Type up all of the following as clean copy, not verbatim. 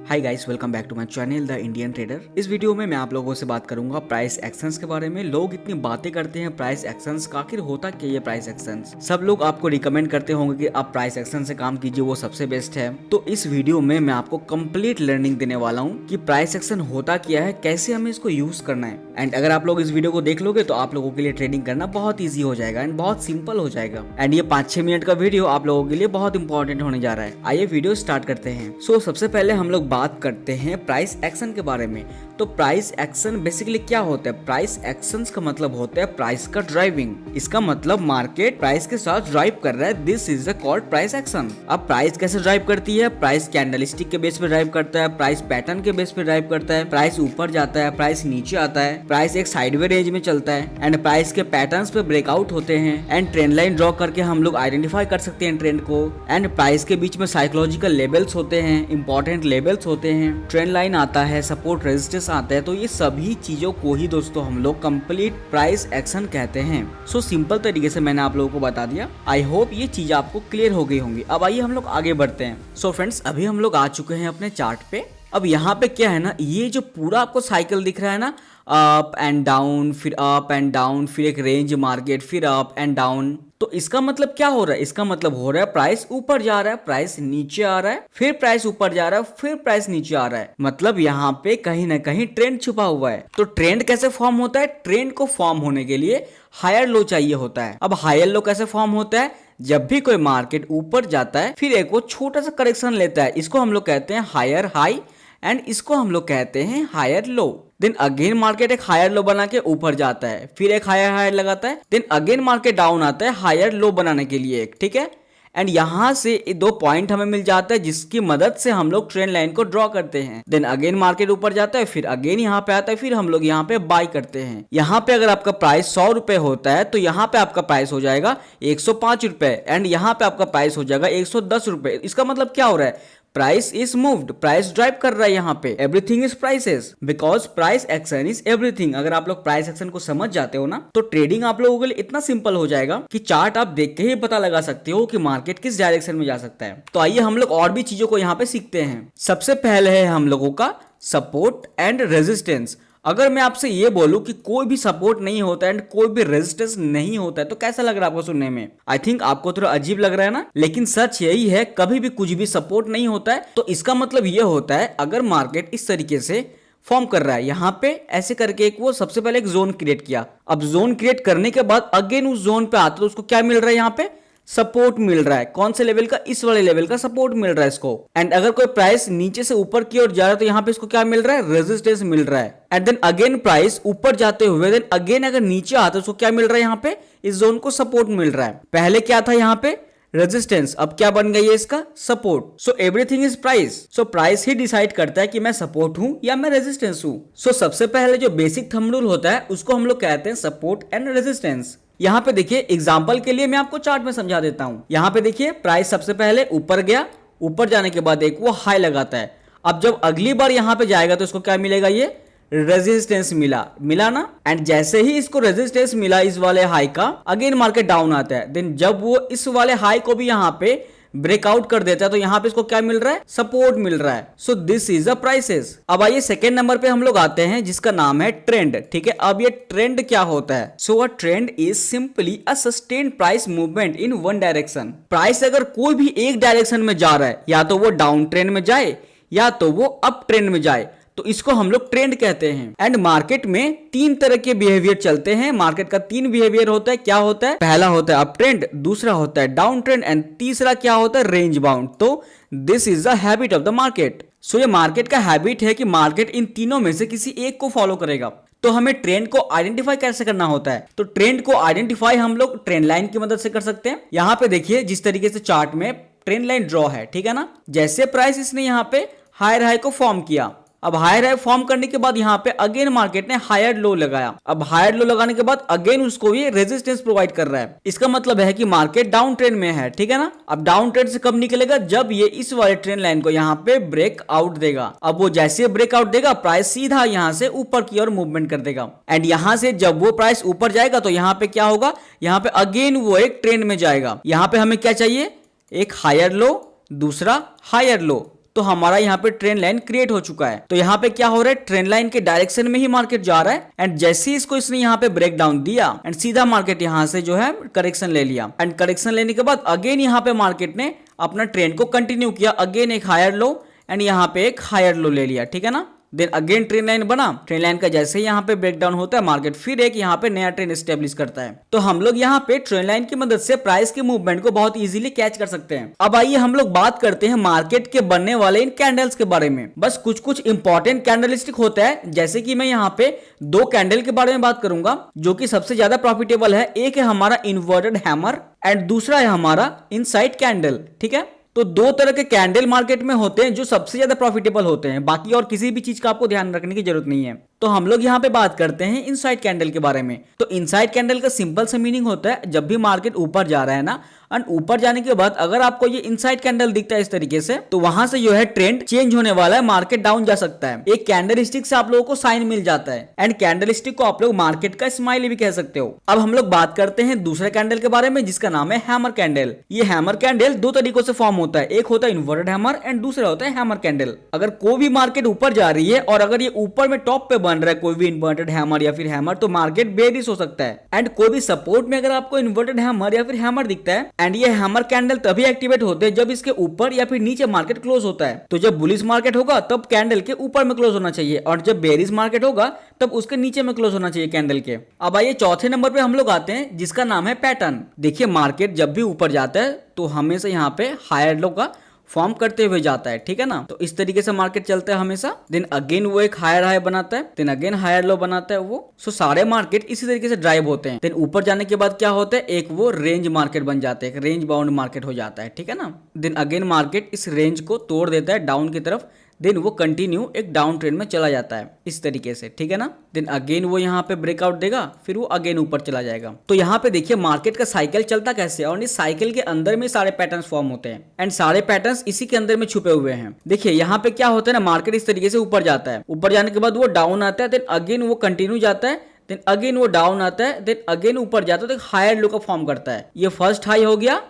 Hi guys, welcome back to my channel the Indian trader. इस video में मैं आप लोगों से बात करूंगा प्राइस एक्शंस के बारे में। लोग इतनी बातें करते हैं प्राइस एक्शंस का, आखिर होता क्या ये प्राइस एक्शंस। सब लोग आपको रिकमेंड करते होंगे कि आप प्राइस एक्शन से काम कीजिए, वो सबसे बेस्ट है। तो इस वीडियो में मैं आपको कंप्लीट लर्निंग देने वाला हूँ कि प्राइस एक्शन होता क्या है, कैसे हमें इसको यूज करना है। एंड अगर आप लोग इस वीडियो को देख लोगे तो आप लोगों के लिए ट्रेडिंग करना बहुत ईजी हो जाएगा एंड बहुत सिंपल हो जाएगा। एंड ये 5-6 मिनट का वीडियो आप लोगों के लिए बहुत इंपॉर्टेंट होने जा रहा है। आइए वीडियो स्टार्ट करते हैं। सबसे पहले हम लोग बात करते हैं प्राइस एक्शन के बारे में। तो प्राइस एक्शन बेसिकली क्या होता है? प्राइस एक्शंस का मतलब होता है प्राइस का ड्राइविंग। इसका मतलब मार्केट प्राइस के साथ ड्राइव कर रहा है, this is called price action. अब प्राइस कैसे ड्राइव करती है? प्राइस कैंडलस्टिक के बेस पे ड्राइव करता है, प्राइस पैटर्न के बेस पे ड्राइव करता है, प्राइस ऊपर जाता है, प्राइस नीचे आता है, प्राइस एक साइडवे रेंज में चलता है एंड प्राइस के पैटर्न्स पे ब्रेकआउट होते हैं एंड ट्रेंड लाइन ड्रॉ करके हम लोग आइडेंटिफाई कर सकते हैं ट्रेंड को। एंड प्राइस के बीच में साइकोलॉजिकल लेवल्स होते हैं, इंपॉर्टेंट लेवल्स होते हैं, ट्रेंड लाइन आता है, सपोर्ट रेजिस्टेंस आता है। तो ये सभी चीजों को ही दोस्तों हम लोग कंप्लीट प्राइस एक्शन कहते हैं। सिंपल तरीके से मैंने आप लोगों को बता दिया। आई होप ये चीज आपको क्लियर हो गई होंगी। अब आइए हम लोग आगे बढ़ते हैं। फ्रेंड्स, अभी हम लोग आ चुके हैं अपने चार्ट पे। अब यहाँ पे क्या है ना, ये जो पूरा आपको साइकिल दिख रहा है ना, अप एंड डाउन, फिर अप एंड डाउन, फिर एक रेंज मार्केट, फिर अप एंड डाउन। तो इसका मतलब क्या हो रहा है? इसका मतलब हो रहा है प्राइस ऊपर जा रहा है, प्राइस नीचे आ रहा है, फिर प्राइस ऊपर जा रहा है, फिर प्राइस नीचे आ रहा है। मतलब यहाँ पे कहीं ना कहीं ट्रेंड छुपा हुआ है। तो ट्रेंड कैसे फॉर्म होता है? ट्रेंड को फॉर्म होने के लिए हायर लो चाहिए होता है। अब हायर लो कैसे फॉर्म होता है? जब भी कोई मार्केट ऊपर जाता है फिर एक वो छोटा सा करेक्शन लेता है, इसको हम लोग कहते हैं हायर हाई एंड इसको हम लोग कहते हैं higher low. Then again market एक हायर लो बना के ऊपर जाता है, फिर एक हायर हायर लगाता है, देन अगेन मार्केट डाउन आता है हायर लो बनाने के लिए एक, ठीक है। एंड यहां से 2 पॉइंट हमें मिल जाता है जिसकी मदद से हम लोग ट्रेंड लाइन को ड्रॉ करते हैं। देन अगेन मार्केट ऊपर जाता है, फिर अगेन यहाँ पे आता है, फिर हम लोग यहाँ पे बाय करते हैं। यहाँ पे अगर आपका प्राइस 100 रुपए होता है तो यहाँ पे आपका प्राइस हो जाएगा 105 रुपए एंड यहाँ पे आपका प्राइस हो जाएगा 110 रुपए। इसका मतलब क्या हो रहा है? Price is moved, price drive कर रहा है। यहाँ पे everything is prices because price action is everything. अगर आप लोग प्राइस एक्शन को समझ जाते हो ना तो ट्रेडिंग आप लोगों के लिए इतना सिंपल हो जाएगा कि चार्ट आप देख के ही पता लगा सकते हो कि मार्केट किस डायरेक्शन में जा सकता है। तो आइए हम लोग और भी चीजों को यहाँ पे सीखते हैं। सबसे पहले है हम लोगों का सपोर्ट एंड रेजिस्टेंस। अगर मैं आपसे ये बोलूं कि कोई भी सपोर्ट नहीं होता एंड कोई भी रेजिस्टेंस नहीं होता है तो कैसा लग रहा है आपको सुनने में? आई थिंक आपको थोड़ा अजीब लग रहा है ना, लेकिन सच यही है, कभी भी कुछ भी सपोर्ट नहीं होता है। तो इसका मतलब ये होता है अगर मार्केट इस तरीके से फॉर्म कर रहा है, यहाँ पे ऐसे करके एक वो सबसे पहले एक जोन क्रिएट किया। अब जोन क्रिएट करने के बाद अगेन उस जोन पे आता तो उसको क्या मिल रहा है? यहाँ पे सपोर्ट मिल रहा है। कौन से लेवल का? इस वाले लेवल का सपोर्ट मिल रहा है इसको। एंड अगर कोई प्राइस नीचे से ऊपर की ओर जा रहा है तो यहाँ पे इसको क्या मिल रहा है? रेजिस्टेंस मिल रहा है। एंड देन अगेन प्राइस ऊपर जाते हुए देन अगेन अगर नीचे आता है उसको क्या मिल रहा है? यहाँ पे इस जोन को सपोर्ट मिल रहा है। पहले क्या था यहाँ पे? रेजिस्टेंस, अब क्या बन गई है इसका? Support. So everything is price. So price he decide करता है कि मैं सपोर्ट हूं या मैं रेजिस्टेंस हूं। सो सबसे पहले जो बेसिक थंब रूल होता है उसको हम लोग कहते हैं सपोर्ट एंड रेजिस्टेंस। यहाँ पे देखिए एग्जांपल के लिए मैं आपको चार्ट में समझा देता हूं। यहाँ पे देखिए प्राइस सबसे पहले ऊपर गया, ऊपर जाने के बाद एक वो हाई लगाता है। अब जब अगली बार यहाँ पे जाएगा तो इसको क्या मिलेगा? ये रेजिस्टेंस मिला ना। एंड जैसे ही इसको रेजिस्टेंस मिला इस वाले हाई का, अगेन मार्केट डाउन आता है। देन जब वो इस वाले हाई को भी यहाँ पे ब्रेकआउट कर देता है तो यहाँ पे इसको क्या मिल रहा है? सपोर्ट मिल रहा है। So this is a prices. अब आइए सेकेंड नंबर पे हम लोग आते हैं जिसका नाम है ट्रेंड, ठीक है। अब ये ट्रेंड क्या होता है? So a trend is simply a sustained price movement in one direction. Price अगर कोई भी एक डायरेक्शन में जा रहा है, या तो वो डाउन ट्रेंड में जाए या तो वो अप ट्रेंड में जाए, तो इसको हम लोग ट्रेंड कहते हैं। एंड मार्केट में 3 तरह के बिहेवियर चलते हैं। मार्केट का 3 बिहेवियर होता है। क्या होता है? पहला होता है अप ट्रेंड, दूसरा होता है डाउन ट्रेंड एंड तीसरा क्या होता है? Range bound. तो this is the habit of the market. So ये मार्केट का हैबिट है कि मार्केट इन तीनों में से किसी एक को फॉलो करेगा। तो हमें ट्रेंड को आइडेंटिफाई कैसे करना होता है? तो ट्रेंड को आइडेंटिफाई हम लोग ट्रेंड लाइन की मदद से कर सकते हैं। यहाँ पे देखिए जिस तरीके से चार्ट में ट्रेंड लाइन ड्रॉ है, ठीक है ना। जैसे प्राइस इसने यहाँ पे हायर हाई को फॉर्म किया, अब हायर हाई फॉर्म करने के बाद यहाँ पे अगेन मार्केट ने हायर लो लगाया। अब हायर लो लगाने के बाद अगेन उसको ये रेजिस्टेंस प्रोवाइड कर रहा है। इसका मतलब है कि मार्केट डाउन ट्रेंड में है, ठीक है ना। अब डाउन ट्रेंड से कब निकलेगा? जब ये इस वाले ट्रेंड लाइन को यहाँ पे ब्रेक आउट देगा। अब वो जैसे ब्रेक आउट देगा प्राइस सीधा यहाँ से ऊपर की ओर मूवमेंट कर देगा। एंड यहाँ से जब वो प्राइस ऊपर जाएगा तो यहाँ पे क्या होगा? यहाँ पे अगेन वो एक ट्रेंड में जाएगा। यहाँ पे हमें क्या चाहिए? एक हायर लो, दूसरा हायर लो। तो हमारा यहाँ पे ट्रेंड लाइन क्रिएट हो चुका है। तो यहाँ पे क्या हो रहा है, ट्रेंड लाइन के डायरेक्शन में ही मार्केट जा रहा है एंड जैसे ही इसको इसने यहाँ पे ब्रेक डाउन दिया एंड सीधा मार्केट यहाँ से जो है करेक्शन ले लिया एंड करेक्शन लेने के बाद अगेन यहाँ पे मार्केट ने अपना ट्रेंड को कंटिन्यू किया, अगेन एक हायर लो एंड यहाँ पे एक हायर लो ले लिया, ठीक है ना। देन अगेन ट्रेंड लाइन बना, ट्रेंड लाइन का जैसे ही यहाँ पे ब्रेकडाउन होता है मार्केट फिर एक यहाँ पे नया ट्रेंड एस्टेब्लिश करता है। तो हम लोग यहाँ पे ट्रेंड लाइन की मदद से प्राइस के मूवमेंट को बहुत इजीली कैच कर सकते हैं। अब आइए हम लोग बात करते हैं मार्केट के बनने वाले इन कैंडल्स के बारे में। बस कुछ कुछ इंपॉर्टेंट कैंडलस्टिक होता है, जैसे कि मैं यहाँ पे दो कैंडल के बारे में बात करूंगा जो कि सबसे ज्यादा प्रॉफिटेबल है। एक है हमारा इन्वर्टेड हैमर एंड दूसरा है हमारा इनसाइड कैंडल, ठीक है। तो दो तरह के कैंडल मार्केट में होते हैं जो सबसे ज्यादा प्रॉफिटेबल होते हैं, बाकी और किसी भी चीज का आपको ध्यान रखने की जरूरत नहीं है। तो हम लोग यहाँ पे बात करते हैं इनसाइड कैंडल के बारे में। तो इनसाइड कैंडल का सिंपल सा मीनिंग होता है, जब भी मार्केट ऊपर जा रहा है ना एंड ऊपर जाने के बाद अगर आपको ये इनसाइड कैंडल दिखता है इस तरीके से, तो वहां से जो है ट्रेंड चेंज होने वाला है, मार्केट डाउन जा सकता है। एक कैंडल स्टिक से आप लोगों को साइन मिल जाता है एंड कैंडल स्टिक को आप लोग मार्केट का स्माइली भी कह सकते हो। अब हम लोग बात करते हैं दूसरे कैंडल के बारे में जिसका नाम है हैमर कैंडल। ये हैमर कैंडल दो तरीकों से फॉर्म होता है, एक होता है इन्वर्टेड हैमर एंड दूसरा होता है हैमर कैंडल। अगर कोई भी मार्केट ऊपर जा रही है और अगर ये ऊपर में टॉप पे बन रहा है कोई भी इन्वर्टेड हैमर या फिर हैमर, तो मार्केट बेरिश हो सकता है। एंड कोई भी सपोर्ट में अगर आपको इन्वर्टेड हैमर या फिर हैमर दिखता है एंड ये हैमर कैंडल तभी एक्टिवेट होते हैं जब इसके ऊपर या फिर नीचे मार्केट क्लोज होता है। तो जब बुलिश मार्केट होगा तब कैंडल के ऊपर में क्लोज होना चाहिए और जब बेरिश मार्केट होगा तब उसके नीचे में क्लोज होना चाहिए कैंडल के। अब आइए चौथे नंबर पे हम लोग आते हैं जिसका नाम है पैटर्न। देखिए मार्केट जब भी ऊपर जाता है तो हमेशा यहाँ पे हायर लो का फॉर्म करते हुए जाता है, ठीक है ना। तो इस तरीके से मार्केट चलता है हमेशा। देन अगेन वो एक हायर हाई बनाता है, देन अगेन हायर लो बनाता है वो। सो सारे मार्केट इसी तरीके से ड्राइव होते हैं। देन ऊपर जाने के बाद क्या होता है, एक वो रेंज मार्केट बन जाता है, एक रेंज बाउंड मार्केट हो जाता है, ठीक है ना। देन अगेन मार्केट इस रेंज को तोड़ देता है डाउन की तरफ, देन वो कंटिन्यू एक डाउन ट्रेंड में चला जाता है इस तरीके से, ठीक है ना। देन अगेन वो यहाँ पे ब्रेकआउट देगा, फिर वो अगेन ऊपर चला जाएगा। तो यहाँ पे देखिए मार्केट का साइकिल चलता कैसे है और इस साइकिल के अंदर में सारे पैटर्न्स फॉर्म होते हैं एंड सारे पैटर्न्स इसी के अंदर में छुपे हुए हैं। देखिए यहाँ पे क्या होता है ना, मार्केट इस तरीके से ऊपर जाता है, ऊपर जाने के बाद वो डाउन आता है, देन अगेन वो कंटिन्यू जाता है, देन अगेन वो डाउन आता है, देन अगेन ऊपर जाता है, तो एक हायर लो का फॉर्म करता है। ये फर्स्ट हाई हो गया,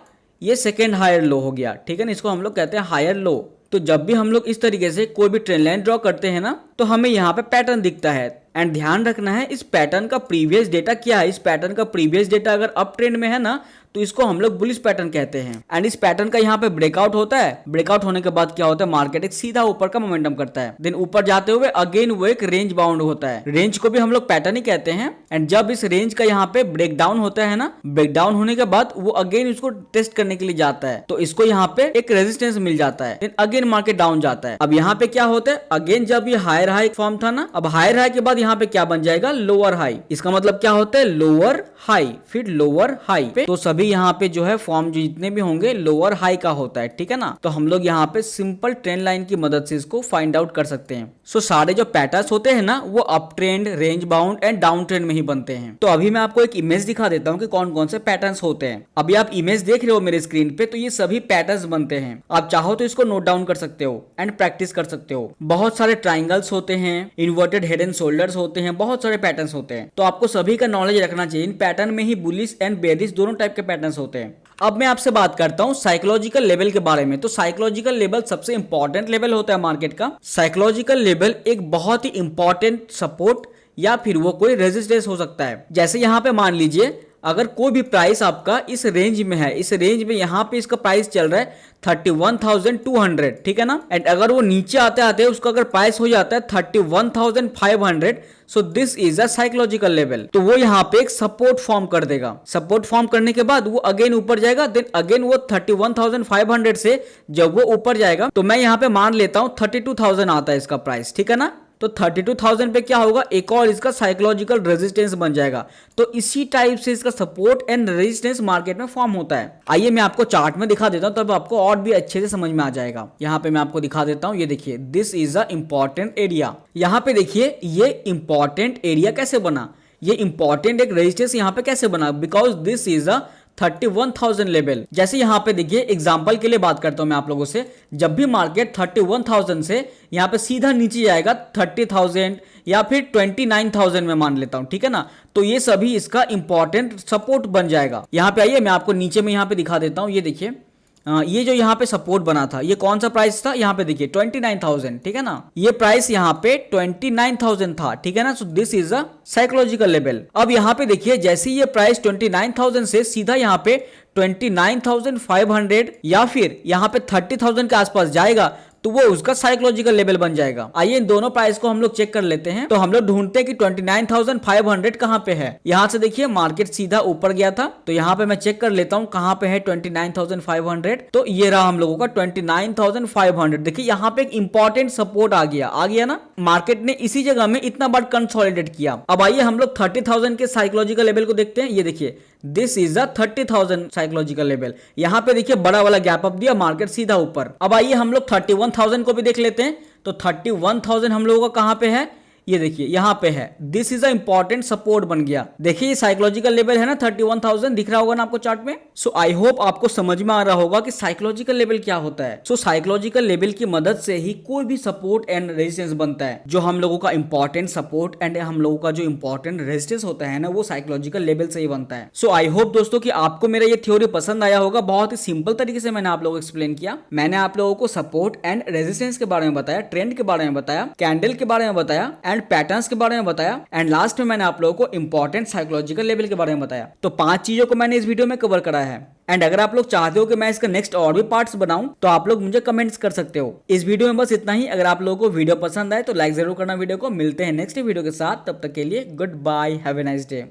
ये सेकेंड हायर लो हो गया, ठीक है ना। इसको हम लोग कहते हैं हायर लो। तो जब भी हम लोग इस तरीके से कोई भी ट्रेंड लाइन ड्रॉ करते हैं ना, तो हमें यहाँ पे पैटर्न दिखता है एंड ध्यान रखना है इस पैटर्न का प्रीवियस डेटा क्या है। इस पैटर्न का प्रीवियस डेटा अगर अप ट्रेंड में है ना तो इसको हम लोग बुलिश पैटर्न कहते हैं एंड इस पैटर्न का यहाँ पे ब्रेकआउट होता है। ब्रेकआउट होने के बाद क्या होता है, मार्केट एक सीधा ऊपर का मोमेंटम करता है, देन ऊपर जाते हुए अगेन वो एक रेंज बाउंड होता है। रेंज को भी हम लोग पैटर्न ही कहते हैं एंड जब इस रेंज का यहाँ पे ब्रेकडाउन होता है ना, ब्रेकडाउन होने के बाद वो अगेन इसको टेस्ट करने के लिए जाता है, तो इसको यहाँ पे एक रेजिस्टेंस मिल जाता है, देन अगेन मार्केट डाउन जाता है। अब यहाँ पे क्या होता है, अगेन जब ये हायर हाई फॉर्म था ना, अब हायर हाई के बाद यहाँ पे क्या बन जाएगा, लोअर हाई। इसका मतलब क्या होता है, लोअर हाई फिर लोअर हाई पे, तो सभी यहाँ पे जो है फॉर्म जो जितने भी होंगे लोअर हाई का होता है, ठीक है ना। तो हम लोग यहाँ पे सिंपल ट्रेंड लाइन की मदद से इसको फाइंड आउट कर सकते हैं। सो सारे जो पैटर्न्स होते हैं ना वो up trend, range bound and down trend में ही बनते हैं। तो अभी मैं आपको एक इमेज दिखा देता हूँ कि कौन कौन से पैटर्न्स होते हैं। अभी आप इमेज देख रहे हो मेरे स्क्रीन पे, तो ये सभी पैटर्न्स बनते हैं। आप चाहो तो इसको नोट डाउन कर सकते हो एंड प्रैक्टिस कर सकते हो। बहुत सारे ट्राइंगल्स होते हैं, इन्वर्टेड हेड एंड शोल्डर्स होते हैं, बहुत सारे पैटर्न्स होते हैं। तो आपको सभी का नॉलेज रखना चाहिए। इन पैटर्न में ही बुलिश एंड बेरिश दोनों टाइप के पैटर्न्स होते हैं। अब मैं आपसे बात करता हूं साइकोलॉजिकल लेवल के बारे में। तो साइकोलॉजिकल लेवल सबसे इंपॉर्टेंट लेवल होता है मार्केट का। साइकोलॉजिकल लेवल एक बहुत ही इंपॉर्टेंट सपोर्ट या फिर वो कोई रेजिस्टेंस हो सकता है। जैसे यहाँ पे मान लीजिए अगर कोई भी प्राइस आपका इस रेंज में है, इस रेंज में यहाँ पे इसका प्राइस चल रहा है 31,200, ठीक है ना। एंड अगर वो नीचे आते आते उसका अगर प्राइस हो जाता है 31,500, so this is a psychological level. तो वो यहाँ पे एक सपोर्ट फॉर्म कर देगा। सपोर्ट फॉर्म करने के बाद वो अगेन ऊपर जाएगा, देन अगेन वो 31,500 से जब वो ऊपर जाएगा तो मैं यहाँ पे मान लेता हूँ 32,000 आता है इसका प्राइस, ठीक है ना। तो 32,000 पे क्या होगा, एक और इसका साइकोलॉजिकल रेजिस्टेंस बन जाएगा। तो इसी टाइप से इसका सपोर्ट एंड रेजिस्टेंस मार्केट में फॉर्म होता है। आइए मैं आपको चार्ट में दिखा देता हूं, तब आपको और भी अच्छे से समझ में आ जाएगा। यहाँ पे मैं आपको दिखा देता हूँ, ये देखिए this is a important area. यहाँ पे देखिए ये इंपॉर्टेंट एरिया कैसे बना, ये इंपॉर्टेंट एक रेजिस्टेंस यहाँ पे कैसे बना, because this is a 31,000 level. जैसे यहाँ पे देखिए एग्जांपल के लिए बात करता हूं मैं आप लोगों से, जब भी मार्केट 31,000 से यहाँ पे सीधा नीचे जाएगा 30,000 या फिर 29,000 में मान लेता हूं, ठीक है ना, तो ये सभी इसका इंपॉर्टेंट सपोर्ट बन जाएगा। यहाँ पे आइए मैं आपको नीचे में यहाँ पे दिखा देता हूँ। ये देखिए ये जो यहाँ पे सपोर्ट बना था, ये कौन सा प्राइस था, यहाँ पे देखिए 29,000, ठीक है ना, ये प्राइस यहाँ पे 29,000 था, ठीक है ना। So this is a psychological level. अब यहाँ पे देखिए जैसे ये प्राइस 29,000 से सीधा यहाँ पे 29,500 या फिर यहाँ पे 30,000 के आसपास जाएगा तो वो उसका साइकोलॉजिकल लेवल बन जाएगा। आइए इन दोनों प्राइस को हम लोग चेक कर लेते हैं। तो हम लोग ढूंढते हैं कि 29,500 कहां पे है। यहां से देखिए मार्केट सीधा ऊपर गया था, तो यहां पे मैं चेक कर लेता हूं कहां पे है 29,500। तो ये रहा हम लोगों का 29,500। देखिए यहां पे एक इंपॉर्टेंट सपोर्ट आ गया ना। मार्केट ने इसी जगह में इतना बार कंसोलिडेट किया। अब आइए हम लोग 30,000 के साइकोलॉजिकल लेवल को देखते हैं। ये देखिए this is a 30,000 psychological level. यहां पे देखिए बड़ा वाला गैप अप दिया, मार्केट सीधा ऊपर। अब आइए हम लोग 31,000 को भी देख लेते हैं। तो 31,000 हम लोगों का कहां पे है, ये देखिए यहां पे है। This is a important support बन गया। देखिए ये साइकोलॉजिकल लेवल है ना 31,000, दिख रहा होगा ना आपको चार्ट में। सो आई होप आपको समझ में आ रहा होगा कि साइकोलॉजिकल लेवल क्या होता है। सो साइकोलॉजिकल लेवल की मदद से ही कोई भी सपोर्ट एंड रेजिस्टेंस बनता है। जो हम लोगों का इंपॉर्टेंट सपोर्ट एंड हम लोगों का जो इंपॉर्टेंट रेजिस्टेंस होता है ना, वो साइकोलॉजिकल लेवल से ही बनता है। सो आई होप दोस्तों कि आपको मेरा ये थ्योरी पसंद आया होगा। बहुत ही सिंपल तरीके से मैंने आप लोगों को एक्सप्लेन किया। मैंने आप लोगों को सपोर्ट एंड रेजिस्टेंस के बारे में बताया, ट्रेंड के बारे में बताया, कैंडल के बारे में बताया एंड पैटर्न्स के बारे में बताया एंड लास्ट में मैंने आप लोगों को इंपॉर्टेंट साइकोलॉजिकल लेवल के बारे में बताया। तो 5 चीजों को मैंने इस वीडियो में कवर करा है। एंड अगर आप लोग चाहते हो कि मैं इसका नेक्स्ट और भी पार्ट्स बनाऊं तो आप लोग मुझे कमेंट्स कर सकते हो। इस वीडियो में बस इतना ही। अगर आप लोगों को वीडियो पसंद आए तो लाइक जरूर करना वीडियो को। मिलते हैं नेक्स्ट वीडियो के साथ, तब तक के लिए goodbye, have a nice day.